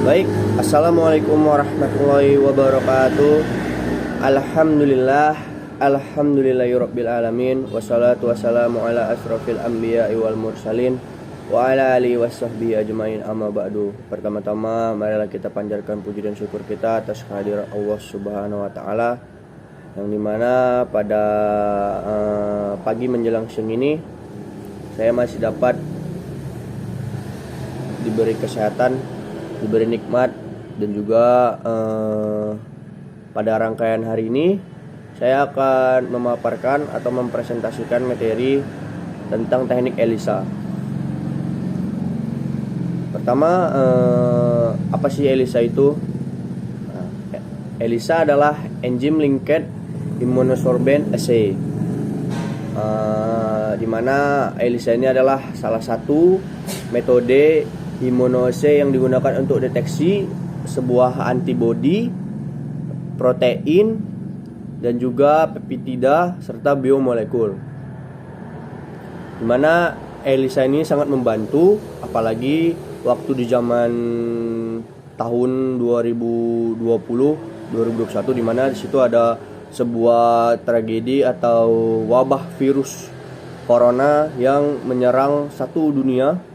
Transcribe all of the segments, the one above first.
Baik, assalamualaikum warahmatullahi wabarakatuh. Alhamdulillahirabbil alamin, wassalatu wassalamu ala asrofil anbiya'i wal mursalin wa ala alihi washabbihi ajmain, amma ba'du. Pertama-tama marilah kita panjatkan puji dan syukur kita atas kehadiran Allah Subhanahu wa taala, yang dimana pada pagi menjelang siang ini saya masih dapat diberi kesehatan, diberi nikmat, dan juga pada rangkaian hari ini saya akan memaparkan atau mempresentasikan materi tentang teknik ELISA. Pertama, apa sih ELISA itu? ELISA adalah Enzyme Linked Immunosorbent Assay, di mana ELISA ini adalah salah satu metode immunoassay yang digunakan untuk deteksi sebuah antibodi, protein, dan juga peptida serta biomolekul. Di mana ELISA ini sangat membantu, apalagi waktu di zaman tahun 2020-2021, di mana di situ ada sebuah tragedi atau wabah virus corona yang menyerang satu dunia,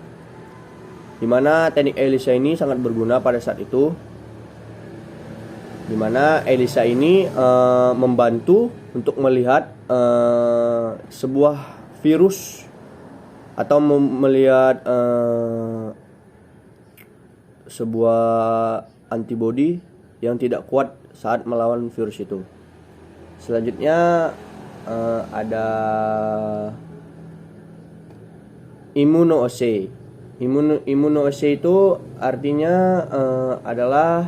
di mana teknik ELISA ini sangat berguna pada saat itu, di mana ELISA ini membantu untuk melihat sebuah virus atau melihat sebuah antibodi yang tidak kuat saat melawan virus itu. Selanjutnya ada immunoassay. Immunoassay itu artinya adalah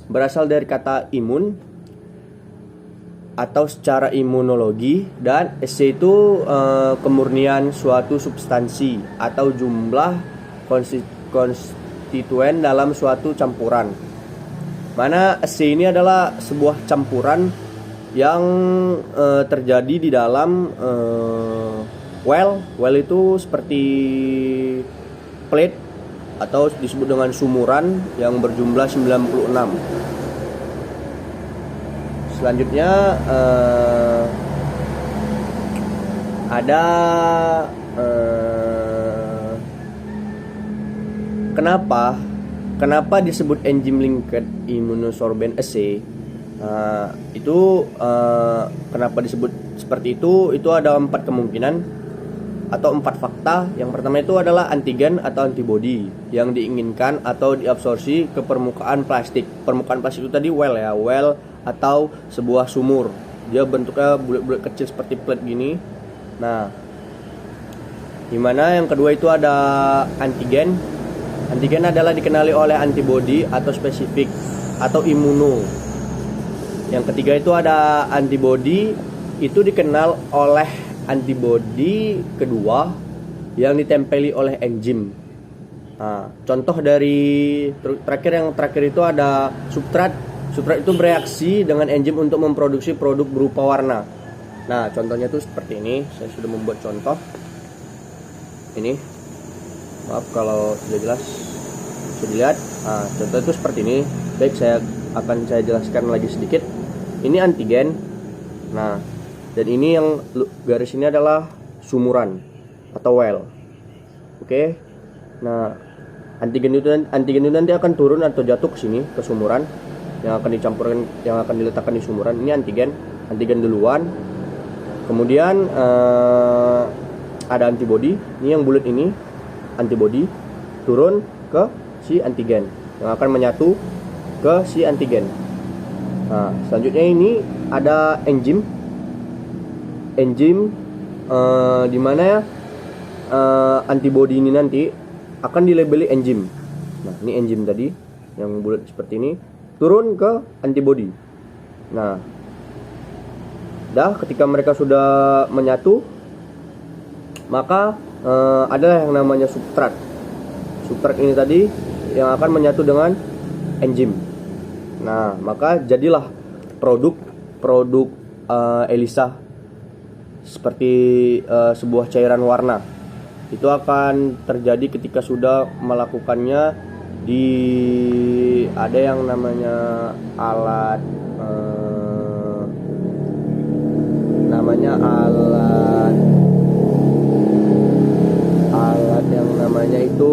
berasal dari kata imun atau secara imunologi, dan assay itu kemurnian suatu substansi atau jumlah konstituen dalam suatu campuran. Mana assay ini adalah sebuah campuran yang terjadi di dalam well itu seperti plate atau disebut dengan sumuran yang berjumlah 96. Selanjutnya ada kenapa disebut Enzyme Linked Immunosorbent Assay. Kenapa disebut seperti itu ada 4 kemungkinan atau 4 fakta. Yang pertama itu adalah antigen atau antibodi yang diinginkan atau diabsorpsi ke permukaan plastik. Permukaan plastik itu tadi well atau sebuah sumur. Dia bentuknya bulat-bulat kecil seperti plate gini. Nah, dimana yang kedua itu ada antigen. Antigen adalah dikenali oleh antibodi atau spesifik atau imuno. Yang ketiga itu ada antibodi, itu dikenal oleh antibodi kedua yang ditempeli oleh enzim. Nah, contoh dari terakhir itu ada substrat. Substrat itu bereaksi dengan enzim untuk memproduksi produk berupa warna. Nah, contohnya itu seperti ini. Saya sudah membuat contoh. Ini, maaf kalau tidak jelas. Bisa dilihat. Nah, contoh itu seperti ini. Baik, saya jelaskan lagi sedikit. Ini antigen. Nah, dan ini yang garis ini adalah sumuran atau well. Oke. Nah, antigen itu nanti akan turun atau jatuh ke sini, ke sumuran yang akan dicampurkan, yang akan diletakkan di sumuran. Ini antigen duluan. Kemudian ada antibodi. Ini yang bulat ini antibodi turun ke si antigen yang akan menyatu ke si antigen. Nah, selanjutnya ini ada enzim di mana antibodi ini nanti akan dilabeli enzim. Nah, ini enzim tadi yang bulat seperti ini turun ke antibodi. Nah, ketika mereka sudah menyatu, maka ada yang namanya substrat. Substrat ini tadi yang akan menyatu dengan enzim. Nah, maka jadilah produk ELISA seperti sebuah cairan warna. Itu akan terjadi ketika sudah melakukannya ada yang namanya alat yang namanya itu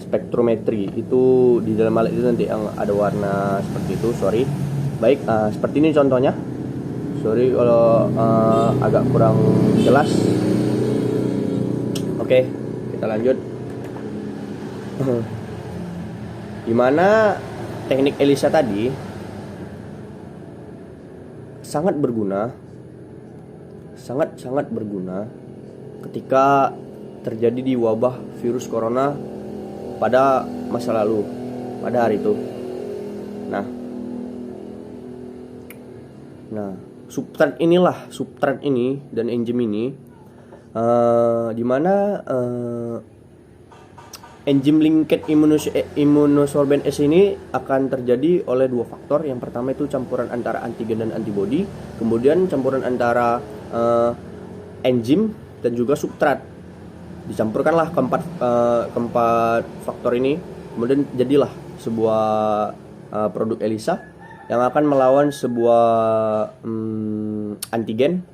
spektrometri itu. Di dalam alat itu nanti yang ada warna seperti itu. Sorry. Baik, seperti ini contohnya. Sorry kalau agak kurang jelas. Oke, kita lanjut. Dimana teknik ELISA tadi sangat berguna ketika terjadi di wabah virus corona pada masa lalu, pada hari itu. Nah, substrat ini dan enzim ini dimana enzim linked immunosorbent S ini akan terjadi oleh dua faktor. Yang pertama itu campuran antara antigen dan antibodi, kemudian campuran antara enzim dan juga substrat. Dicampurkanlah keempat faktor ini, kemudian jadilah sebuah produk ELISA yang akan melawan sebuah antigen.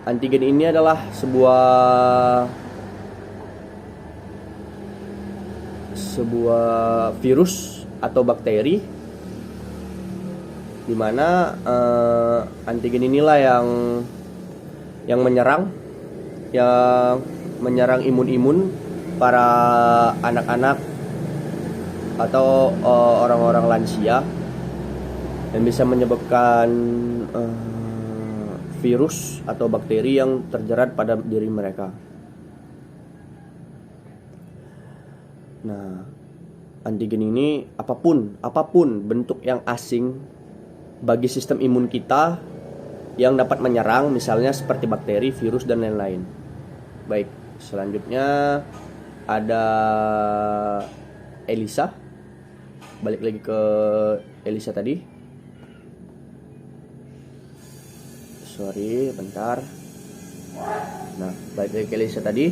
Antigen ini adalah sebuah virus atau bakteri, di mana antigen inilah yang menyerang imun para anak-anak atau orang-orang lansia, dan bisa menyebabkan virus atau bakteri yang terjerat pada diri mereka. Nah, antigen ini apapun bentuk yang asing bagi sistem imun kita yang dapat menyerang, misalnya seperti bakteri, virus, dan lain-lain. Baik, selanjutnya ada ELISA. Balik lagi ke ELISA tadi. Sorry, bentar. Nah, balik lagi ke ELISA tadi.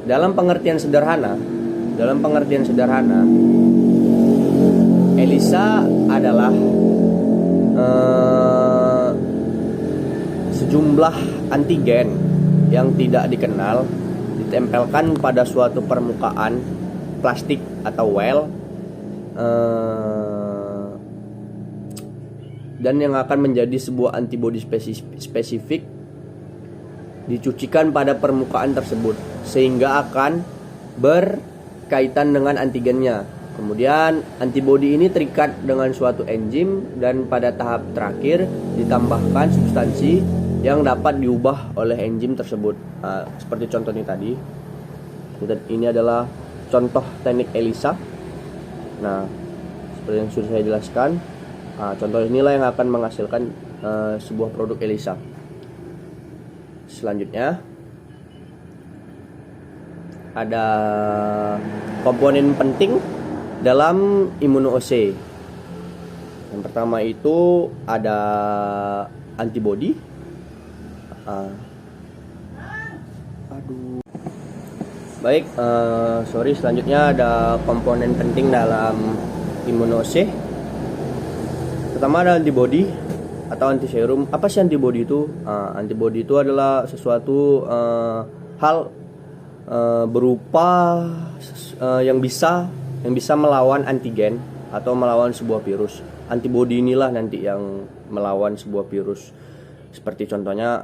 Dalam pengertian sederhana, ELISA adalah sejumlah antigen yang tidak dikenal ditempelkan pada suatu permukaan plastik atau well, dan yang akan menjadi sebuah antibodi spesifik dicucikan pada permukaan tersebut sehingga akan berkaitan dengan antigennya. Kemudian antibodi ini terikat dengan suatu enzim, dan pada tahap terakhir ditambahkan substansi yang dapat diubah oleh enzim tersebut. Seperti contoh ini tadi. Ini adalah contoh teknik ELISA. Nah, seperti yang sudah saya jelaskan, contoh inilah yang akan menghasilkan sebuah produk ELISA. Selanjutnya ada komponen penting dalam immunoassay. Yang pertama itu ada antibodi. Baik, selanjutnya ada komponen penting dalam immunoassay. Pertama ada antibodi atau antiserum. Apa sih antibodi itu? Antibodi itu adalah sesuatu hal berupa yang bisa melawan antigen atau melawan sebuah virus. Antibodi inilah nanti yang melawan sebuah virus. Seperti contohnya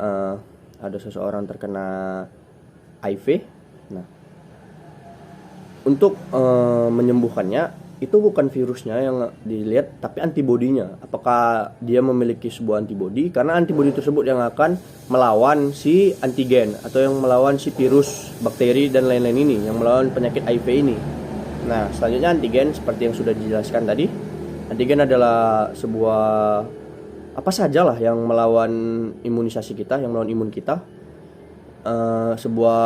ada seseorang terkena HIV. Nah, untuk menyembuhkannya itu bukan virusnya yang dilihat, tapi antibodinya. Apakah dia memiliki sebuah antibodi? Karena antibodi tersebut yang akan melawan si antigen atau yang melawan si virus, bakteri, dan lain-lain ini, yang melawan penyakit HIV ini. Nah, selanjutnya antigen seperti yang sudah dijelaskan tadi. Antigen adalah sebuah apa sajalah yang melawan imunisasi kita, yang melawan imun kita. sebuah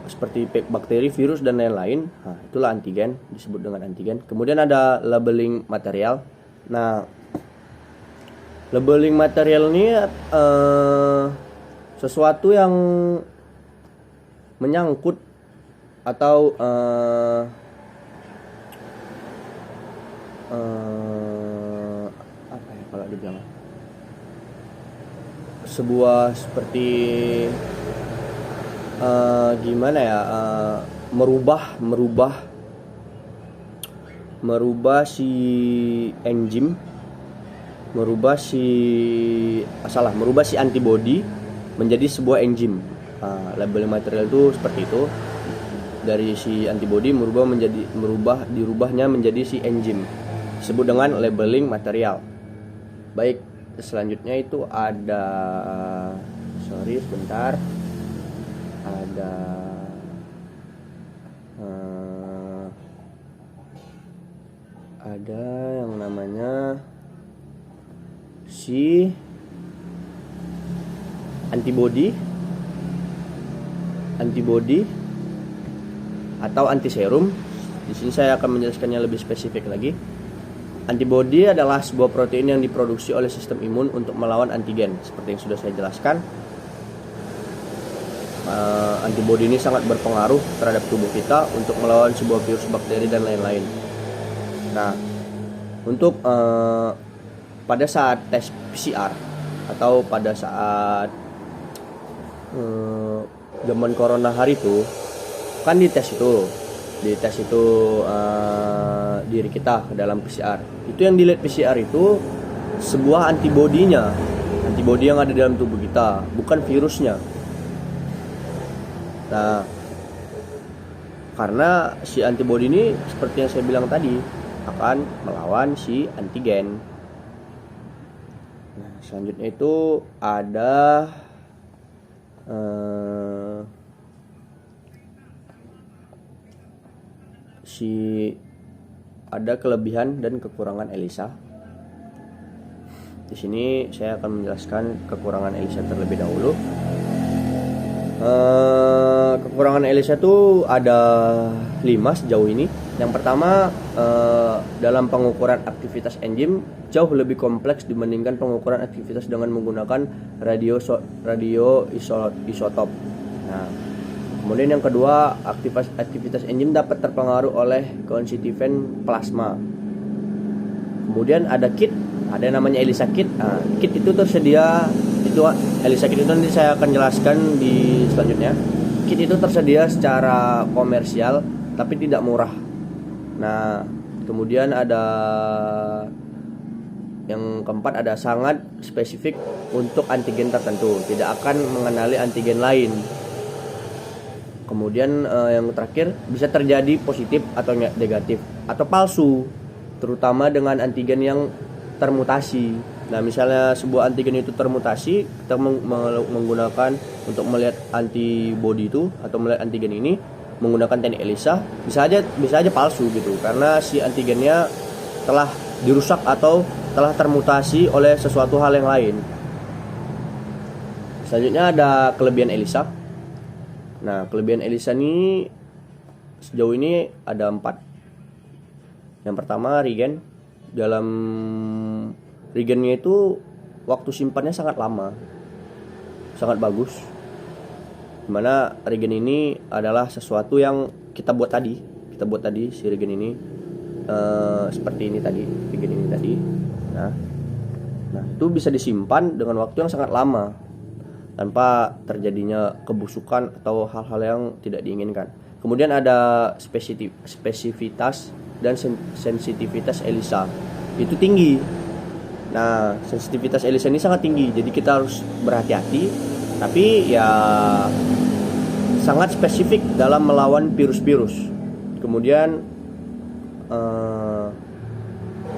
seperti bakteri, virus dan lain-lain. Nah, itulah antigen, disebut dengan antigen. Kemudian ada labeling material. Nah, labeling material ini sesuatu yang menyangkut atau apa ya kalau dibilang, sebuah seperti gimana ya, merubah si enzim, merubah si antibodi menjadi sebuah enzim. Labeling material itu seperti itu, dari si antibodi dirubahnya menjadi si enzim, disebut dengan labeling material. Baik, selanjutnya itu ada ada yang namanya si antibodi atau antiserum. Di sini saya akan menjelaskannya lebih spesifik lagi. Antibodi adalah sebuah protein yang diproduksi oleh sistem imun untuk melawan antigen. Seperti yang sudah saya jelaskan, antibodi ini sangat berpengaruh terhadap tubuh kita untuk melawan sebuah virus, bakteri, dan lain-lain. Nah, untuk pada saat tes PCR atau pada saat zaman corona hari itu, kan dites itu diri kita ke dalam PCR. Itu yang dilihat PCR itu sebuah antibodi yang ada dalam tubuh kita, bukan virusnya. Nah, karena si antibodi ini seperti yang saya bilang tadi akan melawan si antigen. Nah, selanjutnya itu ada ada kelebihan dan kekurangan ELISA. Di sini saya akan menjelaskan kekurangan ELISA terlebih dahulu. Kekurangan ELISA itu ada 5 sejauh ini. Yang pertama, dalam pengukuran aktivitas enzim jauh lebih kompleks dibandingkan pengukuran aktivitas dengan menggunakan radioisotop. Nah, kemudian yang kedua, aktivitas enzim dapat terpengaruh oleh konstituen plasma. Kemudian ada kit, ada yang namanya ELISA kit. Nah, kit itu tersedia, ELISA kit itu nanti saya akan jelaskan di selanjutnya. Kit itu tersedia secara komersial tapi tidak murah. Nah, kemudian ada yang keempat, ada sangat spesifik untuk antigen tertentu, tidak akan mengenali antigen lain. Kemudian yang terakhir, bisa terjadi positif atau negatif atau palsu, terutama dengan antigen yang termutasi. Nah, misalnya sebuah antigen itu termutasi, kita menggunakan untuk melihat antibodi itu atau melihat antigen ini menggunakan teknik ELISA, bisa aja palsu gitu, karena si antigennya telah dirusak atau telah termutasi oleh sesuatu hal yang lain. Selanjutnya ada kelebihan ELISA. Nah, kelebihan ELISA ini sejauh ini ada 4. Yang pertama, regen. Dalam regennya itu waktu simpannya sangat lama, sangat bagus. Dimana regen ini adalah sesuatu yang kita buat tadi si regen ini seperti ini tadi, regen ini tadi. Nah, itu bisa disimpan dengan waktu yang sangat lama tanpa terjadinya kebusukan atau hal-hal yang tidak diinginkan. Kemudian ada spesifitas dan sensitivitas ELISA itu tinggi. Nah, sensitivitas ELISA ini sangat tinggi, jadi kita harus berhati-hati, tapi ya sangat spesifik dalam melawan virus-virus. Kemudian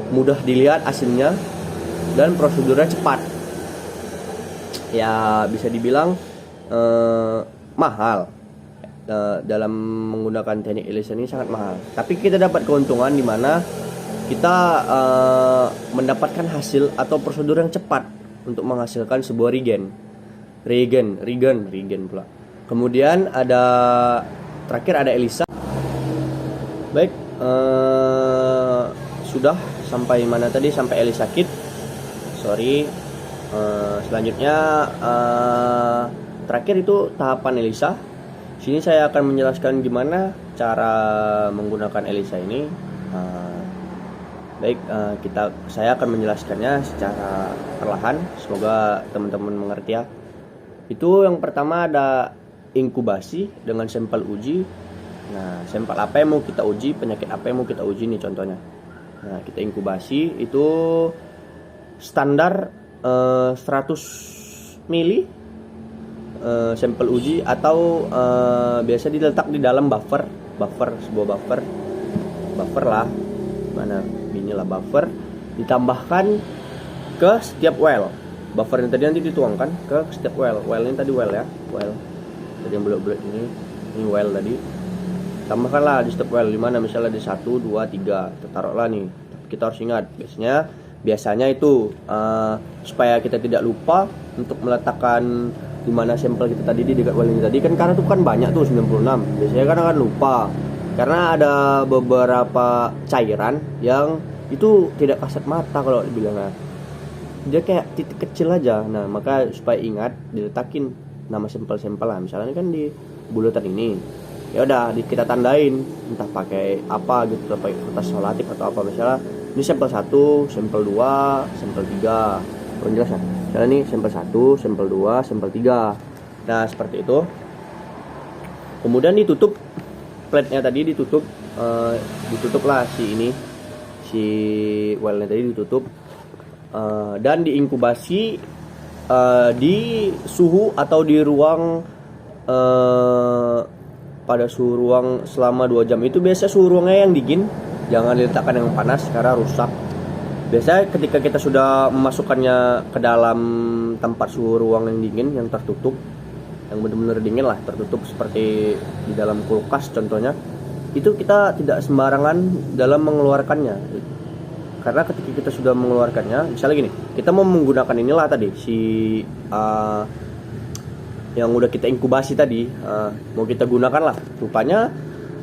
mudah dilihat hasilnya dan prosedurnya cepat. Ya, bisa dibilang mahal. Dalam menggunakan teknik ELISA ini sangat mahal. Tapi kita dapat keuntungan di mana kita mendapatkan hasil atau prosedur yang cepat untuk menghasilkan sebuah regen. Regen pula. Kemudian ada terakhir ada Elisa. Baik, sudah sampai mana tadi? Sampai Elisa Kit. Sorry. Selanjutnya terakhir itu tahapan Elisa. Sini saya akan menjelaskan gimana cara menggunakan Elisa ini. Baik, saya akan menjelaskannya secara perlahan. Semoga teman-teman mengerti ya. Itu yang pertama ada inkubasi dengan sampel uji. Nah, sampel apa yang mau kita uji, penyakit apa yang mau kita uji nih contohnya. Nah, kita inkubasi itu standar 100 mili sampel uji atau biasa diletak di dalam sebuah buffer lah, mana inilah buffer, ditambahkan ke setiap well. Buffer yang tadi nanti dituangkan ke setiap well ini tadi well tadi yang bulat-bulat ini well tadi, tambahkanlah di setiap well, dimana misalnya di 1, 2, 3 taruhlah nih. Kita harus ingat biasanya itu supaya kita tidak lupa untuk meletakkan di mana sampel kita tadi di dekat well ini tadi, kan karena itu kan banyak tuh 96. Biasanya kan akan lupa karena ada beberapa cairan yang itu tidak kasat mata kalau dibilang, dia kayak titik kecil aja. Nah, maka supaya ingat diletakin nama sampel-sampel lah. Misalnya kan di bulatan ini, ya udah kita tandain entah pakai apa gitu, pakai kertas solatif atau apa. Misalnya ini sampel 1, sampel 2, sampel 3. Kurang jelas ya? Misalnya ini sampel 1, sampel 2, sampel 3. Nah, seperti itu. Kemudian ditutup plate-nya tadi, ditutup lah si well-nya tadi ditutup. Dan diinkubasi di suhu atau di ruang pada suhu ruang selama 2 jam. Itu biasa suhu ruangnya yang dingin, jangan diletakkan yang panas karena rusak. Biasanya ketika kita sudah memasukkannya ke dalam tempat suhu ruang yang dingin, yang tertutup, yang benar-benar dingin lah, tertutup seperti di dalam kulkas contohnya, itu kita tidak sembarangan dalam mengeluarkannya. Karena ketika kita sudah mengeluarkannya, misalnya gini, kita mau menggunakan inilah tadi yang udah kita inkubasi tadi, mau kita gunakan lah, rupanya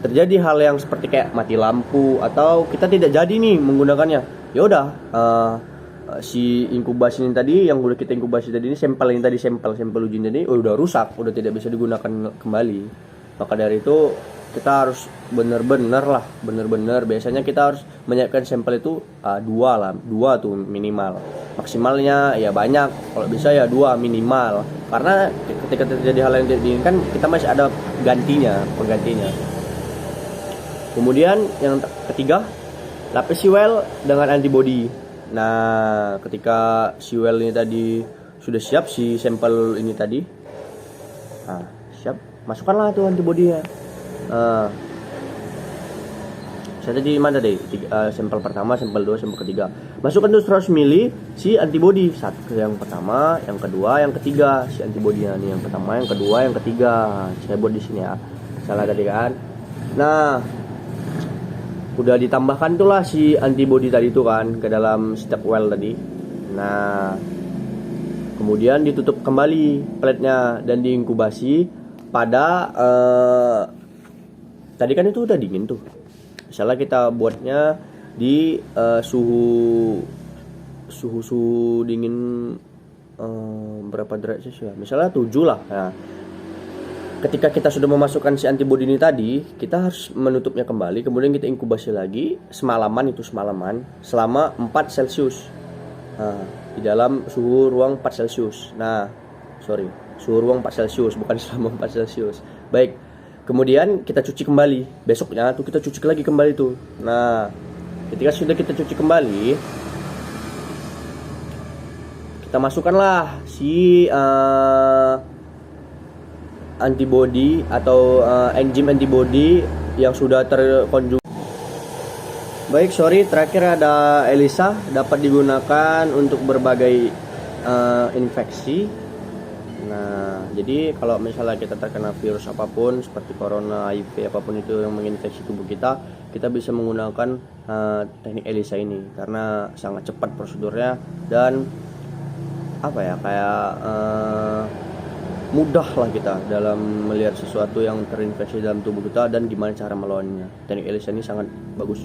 terjadi hal yang seperti kayak mati lampu atau kita tidak jadi nih menggunakannya. Ya udah, si inkubasi ini tadi, yang udah kita inkubasi tadi ini, sampel uji tadi udah rusak, udah tidak bisa digunakan kembali. Maka dari itu kita harus bener-bener biasanya kita harus menyiapkan sampel itu 2 tuh minimal, maksimalnya ya banyak, kalau bisa ya 2 minimal, karena ketika terjadi hal yang tidak diinginkan kita masih ada penggantinya. Kemudian yang ketiga, lapisi well dengan antibody. Nah, ketika si well ini tadi sudah siap, si sampel ini tadi siap, masukkanlah tuh antibody-nya. Saya tadi mana deh, sampel pertama, sampel 2, sampel ketiga, masukkan tuh 100 mili si antibody. Yang pertama, yang kedua, yang ketiga, si antibody-nya nih, yang pertama, yang kedua, yang ketiga. Saya buat di sini ya, salah tadi kan. Nah, udah ditambahkan tuh lah si antibody tadi itu kan ke dalam setiap well tadi. Nah, kemudian ditutup kembali plate-nya dan diinkubasi pada tadi kan itu udah dingin tuh. Misalnya kita buatnya di suhu dingin berapa derajat sih ya? Misalnya 7 lah. Nah, ketika kita sudah memasukkan si antibody ini tadi, kita harus menutupnya kembali, kemudian kita inkubasi lagi semalaman selama 4 Celcius. Nah, di dalam suhu ruang 4 Celcius. Suhu ruang 4 Celcius, bukan selama 4 Celcius. Baik. Kemudian kita cuci kembali. Besoknya tuh kita cuci lagi kembali tuh. Nah, ketika sudah kita cuci kembali, kita masukkanlah si antibody atau enzim antibody yang sudah terkonjugasi. Baik, terakhir ada Elisa, dapat digunakan untuk berbagai infeksi. Nah, jadi kalau misalnya kita terkena virus apapun seperti corona, HIV, apapun itu yang menginfeksi tubuh kita bisa menggunakan teknik Elisa ini karena sangat cepat prosedurnya dan mudah lah kita dalam melihat sesuatu yang terinfeksi dalam tubuh kita dan gimana cara melawannya. Teknik ELISA ini sangat bagus.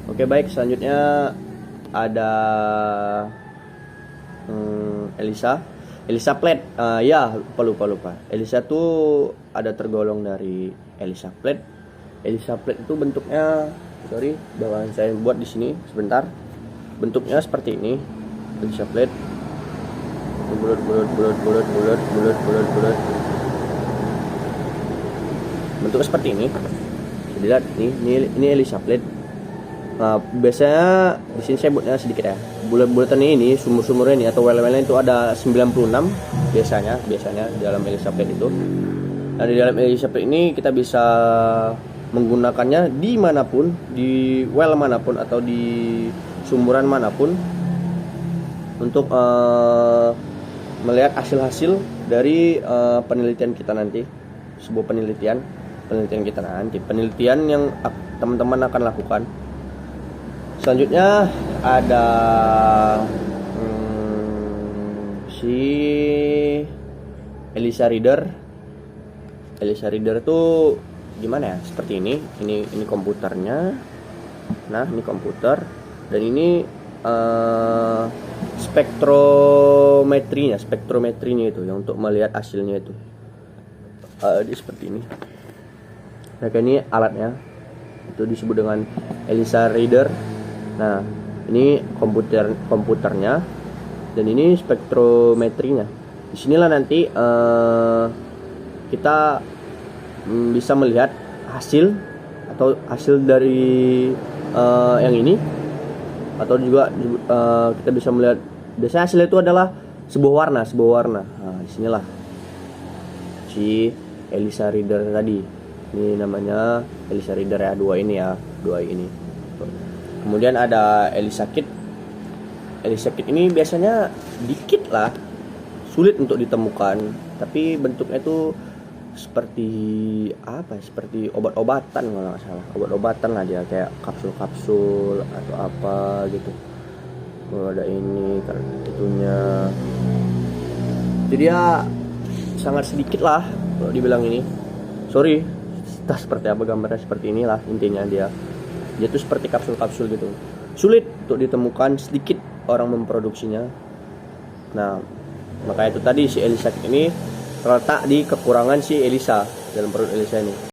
Oke, baik, selanjutnya ada ELISA plate. Ya, lupa. ELISA tuh ada tergolong dari ELISA plate. ELISA plate itu bentuknya, bakalan saya buat di sini sebentar. Bentuknya seperti ini. ELISA plate. Bulat. Bentuknya seperti ini. Jadi lihat ini ELISA plate. Nah, biasanya di sini saya buatnya sedikit ya. Bulat-bulatan ini sumur-sumurnya ini atau well-wellnya itu ada 96 biasanya di dalam ELISA plate itu. Nah, di dalam ELISA plate ini kita bisa menggunakannya dimanapun, di well manapun atau di sumuran manapun untuk melihat hasil-hasil dari penelitian kita nanti. Sebuah penelitian kita nanti, penelitian yang teman-teman akan lakukan. Selanjutnya ada si ELISA reader. ELISA reader itu gimana ya? Seperti ini. Ini komputernya. Nah, ini komputer dan ini spektrometrinya itu yang untuk melihat hasilnya itu. Seperti ini. Nah, ini alatnya. Itu disebut dengan ELISA reader. Nah, ini komputernya dan ini spektrometrinya. Disinilah nanti kita bisa melihat hasil dari yang ini, atau juga kita bisa melihat biasanya hasilnya itu adalah sebuah warna. Nah, disinilah si ELISA reader tadi. Ini namanya ELISA reader ya, dua ini. Kemudian ada ELISA kit. ELISA kit ini biasanya dikit lah, sulit untuk ditemukan, tapi bentuknya itu seperti seperti obat-obatan kalau nggak salah. Obat-obatan lah dia, kayak kapsul-kapsul atau apa gitu. Kalau ada ini itunya. Jadi dia sangat sedikit lah kalau dibilang ini. Sorry, entah seperti apa gambarnya, seperti inilah intinya dia tuh seperti kapsul-kapsul gitu. Sulit untuk ditemukan, sedikit orang memproduksinya. Nah, maka itu tadi si ELISA ini terletak di kekurangan si ELISA dalam produk ELISA ini.